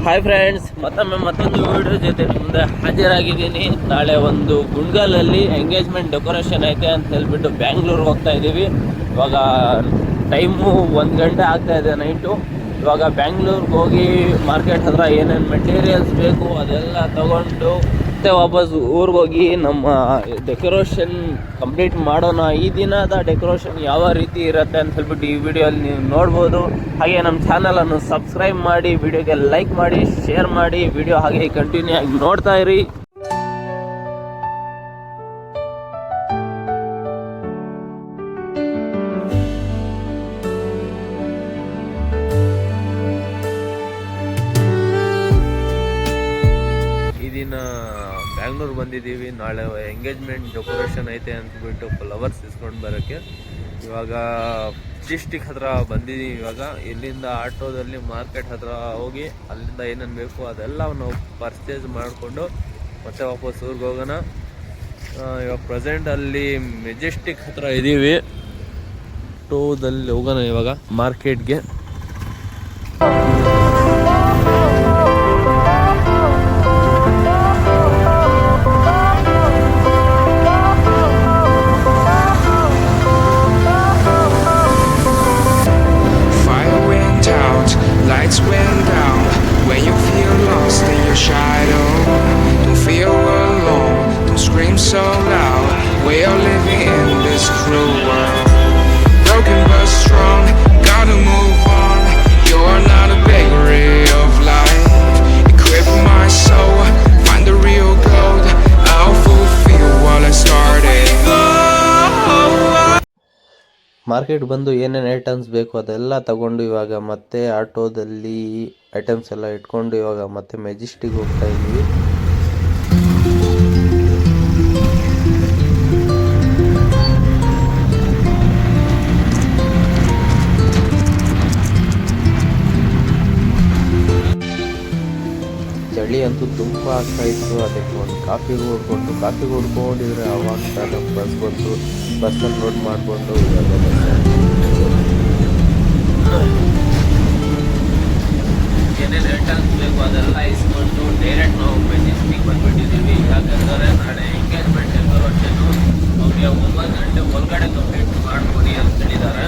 Hi friends, ಮತ್ತೊಂದು video ಜೊತೆ ಮುಂದೆ ಹಾಜರಾಗಿದ್ದೀನಿ. ನಾಳೆ ಒಂದು ಗುಂಡ್ಗಲಲ್ಲಿ ಎಂಗೇಜ್ಮೆಂಟ್ ಡೆಕೋರೇಷನ್ ಐತೆ ಅಂತ ಹೇಳ್ಬಿಟ್ಟು ಬ್ಯಾಂಗ್ಳೂರ್ಗೆ ಹೋಗ್ತಾ ಇದ್ದೀವಿ. ಇವಾಗ ಟೈಮು 1 ಗಂಟೆ ಆಗ್ತಾ ಇದೆ ನೈಟು. ಇವಾಗ ಬ್ಯಾಂಗ್ಳೂರ್ಗೆ ಹೋಗಿ ಮಾರ್ಕೆಟ್ ಹತ್ರ ಏನೇನು ಮೆಟೀರಿಯಲ್ಸ್ ಬೇಕು ಅದೆಲ್ಲ ತಗೊಂಡು ಮತ್ತೆ ವಾಪಸ್ ಊರಿಗೆ ಹೋಗಿ ನಮ್ಮ ಡೆಕೋರೇಷನ್ ಕಂಪ್ಲೀಟ್ ಮಾಡೋಣ. ಈ ದಿನದ ಡೆಕೋರೇಷನ್ ಯಾವ ರೀತಿ ಇರುತ್ತೆ ಅಂತ ಹೇಳ್ಬಿಟ್ಟು ಈ ವಿಡಿಯೋಲ್ಲಿ ನೀವು ನೋಡ್ಬೋದು. ಹಾಗೆ ನಮ್ಮ ಚಾನಲನ್ನು ಸಬ್ಸ್ಕ್ರೈಬ್ ಮಾಡಿ, ವಿಡಿಯೋಗೆ ಲೈಕ್ ಮಾಡಿ, ಶೇರ್ ಮಾಡಿ, ವಿಡಿಯೋ ಹಾಗೆ ಕಂಟಿನ್ಯೂ ಆಗಿ ನೋಡ್ತಾ ಇರಿ. ಬ್ಯಾಂಗ್ಳೂರ್ ಬಂದಿದ್ದೀವಿ. ನಾಳೆ ಎಂಗೇಜ್ಮೆಂಟ್ ಡೆಕೋರೇಷನ್ ಐತೆ ಅಂದ್ಬಿಟ್ಟು ಫ್ಲವರ್ಸ್ ಇಸ್ಕೊಂಡು ಬರೋಕ್ಕೆ ಇವಾಗ ಮೆಜೆಸ್ಟಿಕ್ ಹತ್ರ ಬಂದಿದ್ದೀವಿ. ಇವಾಗ ಇಲ್ಲಿಂದ ಆಟೋದಲ್ಲಿ ಮಾರ್ಕೆಟ್ ಹತ್ರ ಹೋಗಿ ಅಲ್ಲಿಂದ ಏನೇನು ಬೇಕು ಅದೆಲ್ಲ ನಾವು ಪರ್ಚೇಸ್ ಮಾಡಿಕೊಂಡು ಮತ್ತೆ ವಾಪಸ್ ಊರಿಗೆ ಹೋಗೋಣ. ಇವಾಗ ಪ್ರೆಸೆಂಟ್ ಅಲ್ಲಿ ಮೆಜೆಸ್ಟಿಕ್ ಹತ್ರ ಇದ್ದೀವಿ. ಆಟೋದಲ್ಲಿ ಹೋಗೋಣ ಇವಾಗ ಮಾರ್ಕೆಟ್ಗೆ. Lights went down when you feel lost in your shadow. Don't feel alone, don't scream so loud. We are living in this cruel world. Broken but strong, gotta move on. You are not a bakery of life. Equip my soul, find the real gold. I'll fulfill what I started. Market ಬಂದು ಏನೇನು items ಬೇಕು ಅದೆಲ್ಲ ತಗೊಂಡು ಇವಾಗ ಮತ್ತೆ ಆಟೋದಲ್ಲಿ items ಎಲ್ಲ ಇಟ್ಕೊಂಡು ಇವಾಗ ಮತ್ತೆ ಮೆಜೆಸ್ಟಿಕ್ ಹೋಗ್ತಾ ಇದ್ವಿ. ಚಳಿ ಅಂತೂ ತುಂಬ ಆಗ್ತಾ ಇತ್ತು. ಅದಕ್ಕೆ ಒಂದು ಕಾಫಿ ಕುಡ್ಕೊಂಡಿದ್ರೆ ಅವಾಗ ತಾನು ಬಸ್ ಬಂತು. ಬಸ್ಸಲ್ಲಿ ನೋಟ್ ಮಾಡಿಕೊಂಡು ಏನೇನು ಐಟಮ್ಸ್ ಬೇಕು ಅದೆಲ್ಲ ಇಸ್ಕೊಂಡು ಡೈರೆಕ್ಟ್ ನಾವು ಮೆಜೆಸ್ಟಿಕ್ ಬಂದುಬಿಟ್ಟಿದ್ದೀವಿ. ಯಾಕಂದರೆ ನಾಳೆ ಎಂಗೇಜ್ಮೆಂಟ್ ಡೆಕೋರೇಷನ್ನು ಅವ್ರಿಗೆ 9 ಗಂಟೆ ಒಳಗಡೆ ಕಂಪ್ಲೀಟ್ ಮಾಡಿಕೊಡಿ ಅಂತ ಹೇಳಿದ್ದಾರೆ.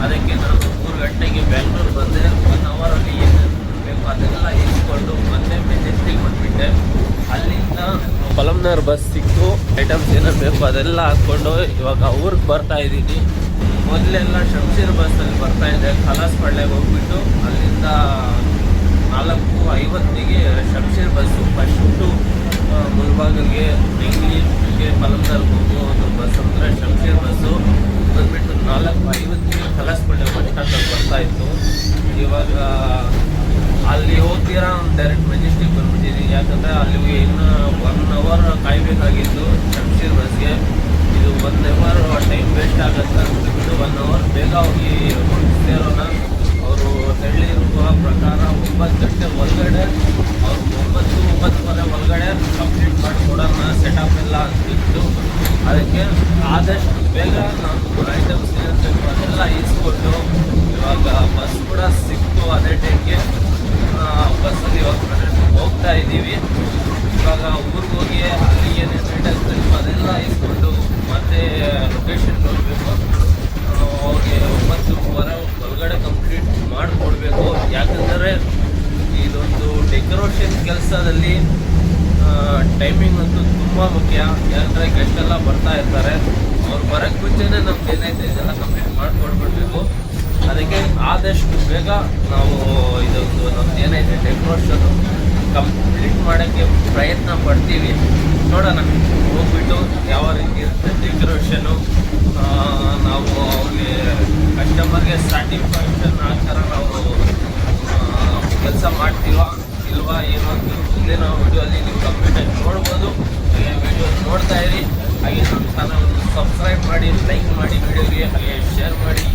ಅದಕ್ಕೆ ನಾವು 3 ಗಂಟೆಗೆ ಬ್ಯಾಂಗ್ಳೂರ್ ಬಂದೆ. 1 ಅವರಲ್ಲಿ ಏನೇನು ಬೇಕು ಅದೆಲ್ಲ ಇಸ್ಕೊಂಡು ಮತ್ತೆ ಮೆಜೆಸ್ಟಿಕ್ ಬಂದುಬಿಟ್ಟೆ. ಅಲ್ಲಿಂದ ಪಲಮ್ನರ್ ಬಸ್ ಸಿಕ್ತು. ಐಟಮ್ಸ್ ಏನೇನು ಬೇಕು ಅದೆಲ್ಲ ಹಾಕ್ಕೊಂಡು ಇವಾಗ ಊರಿಗೆ ಬರ್ತಾ ಇದ್ದೀನಿ. ಮೊದಲೆಲ್ಲ ಶಂಶೀರ್ ಬಸ್ಸಲ್ಲಿ ಬರ್ತಾ ಇದೆ. ಕಲಾಸ್ಪಳ್ಳೆಗೆ ಹೋಗ್ಬಿಟ್ಟು ಅಲ್ಲಿಂದ 4:50ಗೆ ಶಂಶೀರ್ ಬಸ್ಸು ಫಸ್ಟು ಮುಲ್ಬಾಗಿಲಿಗೆ ಬೆಂಗಳೂರಿಗೆ ಪಲಮ್ನರ್ಗೆ ಹೋಗೋ ಒಂದು ಬಸ್ ಅಂದರೆ ಶಂಶೀರ್ ಬಸ್ಸು ಬಂದುಬಿಟ್ಟು 4:50ಗೆ ಕಲಾಸ್ಪಳ್ಳೆ ಬಸ್ ಸ್ಟ್ಯಾಂಡಲ್ಲಿ ಬರ್ತಾ ಇತ್ತು. ಇವಾಗ ಅಲ್ಲಿ ಹೋಗ್ತೀರಾ ಡೈರೆಕ್ಟ್ ಮೆಜೆಸ್ಟಿಕ್ ಬಂದ್ಬಿಟ್ಟಿದ್ದೀನಿ. ಯಾಕಂದರೆ ಅಲ್ಲಿಗೆ ಇನ್ನೂ 1 ಅವರ್ ಕಾಯಬೇಕಾಗಿತ್ತು ಶಂಶೀರ್ ಬಸ್ಗೆ. ಇದು 1 ಅವರ್ ಟೈಮ್ ವೇಸ್ಟ್ ಆಗುತ್ತೆ ಅಂದ್ಬಿಟ್ಟು 1 ಅವರ್ ಬೇಗ ಹೋಗಿ ಸೇರೋಣ. ಅವರು ಹೇಳಿರುವ ಪ್ರಕಾರ 9 ಗಂಟೆ ಒಳಗಡೆ ಅವರು 9:30 ಒಳಗಡೆ ಕಂಪ್ಲೀಟ್ ಮಾಡಿಕೊಡೋಣ ಸೆಟಪ್ ಎಲ್ಲ ಅಂತಿತ್ತು. ಅದಕ್ಕೆ ಆದಷ್ಟು ಬೇಗ ನಾನು ಐಟಮ್ಸ್ ಏನಿರಬೇಕು ಅದೆಲ್ಲ ಇಸ್ಕೊಂಡು ಇವಾಗ ಬಸ್ ಕೂಡ ಸಿಕ್ತು ಅದೇ ಟೈಮ್ಗೆ. ಬಸ್ಸಲ್ಲಿ ಹೋಗ್ತಾ ಇದ್ದೀವಿ. ಇವಾಗ ಊರಿಗೆ ಹೋಗಿ ಅಲ್ಲಿ ಏನೇನು ಐಟಮ್ಸ್ ಬೇಕು ಅದೆಲ್ಲ ಇಸ್ಕೊಂಡು ಮತ್ತೆ ಲೊಕೇಶನ್ ಹೋಗಬೇಕು. ಅವ್ರಿಗೆ 9:30 ಒಳಗಡೆ ಕಂಪ್ಲೀಟ್ ಮಾಡಿಕೊಡ್ಬೇಕು. ಯಾಕಂದರೆ ಇದೊಂದು ಡೆಕೋರೇಷನ್ ಕೆಲಸದಲ್ಲಿ ಟೈಮಿಂಗ್ ಅಂತೂ ತುಂಬ ಮುಖ್ಯ. ಯಾಕಂದರೆ ಗೆಸ್ಟ್ ಎಲ್ಲ ಬರ್ತಾ ಇರ್ತಾರೆ. ಅವ್ರು ಬರೋಕ್ಕೆ ಮುಂಚೆನೇ ನಮ್ಗೆ ಏನೈತೆ ಇದೆಲ್ಲ ಕಂಪ್ಲೀಟ್ ಮಾಡಿಕೊಡ್ಬಿಡ್ಬೇಕು. ಅದಕ್ಕೆ ಆದಷ್ಟು ಬೇಗ ನಾವು ಇದೊಂದು ನಮ್ದು ಏನೈತೆ ಡೆಕೋರೇಷನ್ನು ಕಂಪ್ಲೀಟ್ ಮಾಡೋಕ್ಕೆ ಪ್ರಯತ್ನ ಪಡ್ತೀವಿ. ನೋಡೋಣ ಹೋಗ್ಬಿಟ್ಟು ಯಾವ ರೀತಿ ಇರುತ್ತೆ ಡೆಕೋರೇಷನ್ನು. ನಾವು ಅವ್ರಿಗೆ ಕಸ್ಟಮರ್ಗೆ ಸ್ಯಾಟಿಸ್ಫ್ಯಾಕ್ಷನ್ ಆ ಥರ ನಾವು ಕೆಲಸ ಮಾಡ್ತೀವಾ ಇಲ್ವಾ ಏನೋ ಅಂತ ಮುಂದಿನ ವಿಡಿಯೋಲ್ಲಿ ನೀವು ಕಂಪ್ಲೀಟಾಗಿ ನೋಡ್ಬೋದು. ಹಾಗೆ ವಿಡಿಯೋ ನೋಡ್ತಾ ಇರಿ. ಹಾಗೆ ನಮ್ಮ ಚಾನಲನ್ನು ಸಬ್ಸ್ಕ್ರೈಬ್ ಮಾಡಿ, ಲೈಕ್ ಮಾಡಿ, ವಿಡಿಯೋಗೆ ಹಾಗೆ ಶೇರ್ ಮಾಡಿ,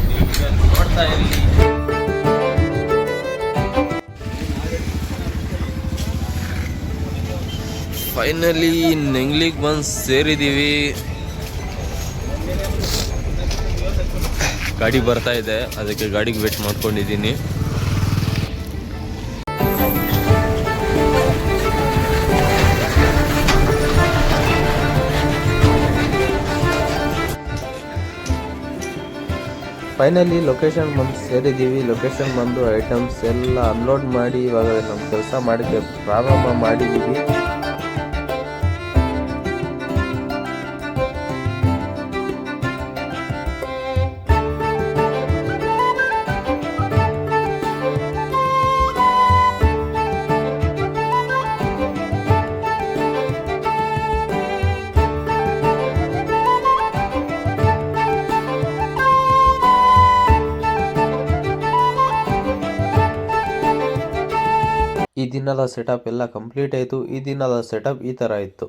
ವಿಡಿಯೋ ನೋಡ್ತಾ ಇರಿ. ಫೈನಲಿ ನೆಂಗ್ಲಿಗೆ ಬಂದು ಸೇರಿದ್ದೀವಿ. ಗಾಡಿ ಬರ್ತಾ ಇದೆ, ಅದಕ್ಕೆ ಗಾಡಿಗೆ ವೇಟ್ ಮಾಡ್ಕೊಂಡಿದ್ದೀನಿ. ಫೈನಲಿ ಲೊಕೇಶನ್ ಬಂದು ಸೇರಿದ್ದೀವಿ. ಲೊಕೇಶನ್ ಬಂದು ಐಟಮ್ಸ್ ಎಲ್ಲ ಅನ್ಲೋಡ್ ಮಾಡಿ ಇವಾಗ ನಮ್ಮ ಕೆಲಸ ಮಾಡೋಕ್ಕೆ ಪ್ರಾರಂಭ ಮಾಡಿದ್ದೀವಿ. ಈ ದಿನದ ಸೆಟಪ್ ಎಲ್ಲ ಕಂಪ್ಲೀಟ್ ಆಯಿತು. ಈ ದಿನದ ಸೆಟಪ್ ಈ ಥರ ಇತ್ತು.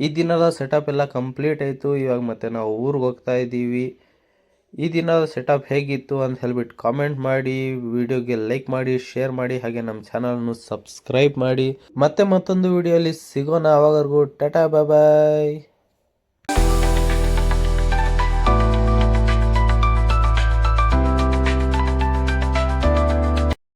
ಈ ದಿನದ ಸೆಟಪ್ ಎಲ್ಲ ಕಂಪ್ಲೀಟ್ ಆಯಿತು. ಇವಾಗ ಮತ್ತೆ ನಾವು ಊರಿಗೆ ಹೋಗ್ತಾ ಇದ್ದೀವಿ. ಈ ದಿನದ ಸೆಟಪ್ ಹೇಗಿತ್ತು ಅಂತ ಹೇಳ್ಬಿಟ್ಟು ಕಾಮೆಂಟ್ ಮಾಡಿ, ವಿಡಿಯೋಗೆ ಲೈಕ್ ಮಾಡಿ, ಶೇರ್ ಮಾಡಿ, ಹಾಗೆ ನಮ್ಮ ಚಾನಲ್ನು ಸಬ್ಸ್ಕ್ರೈಬ್ ಮಾಡಿ. ಮತ್ತೆ ಮತ್ತೊಂದು ವಿಡಿಯೋಲಿ ಸಿಗೋಣ. ಅವಾಗವರೆಗೂ ಟಾಟಾ ಬಾಯ್ ಬಾಯ್.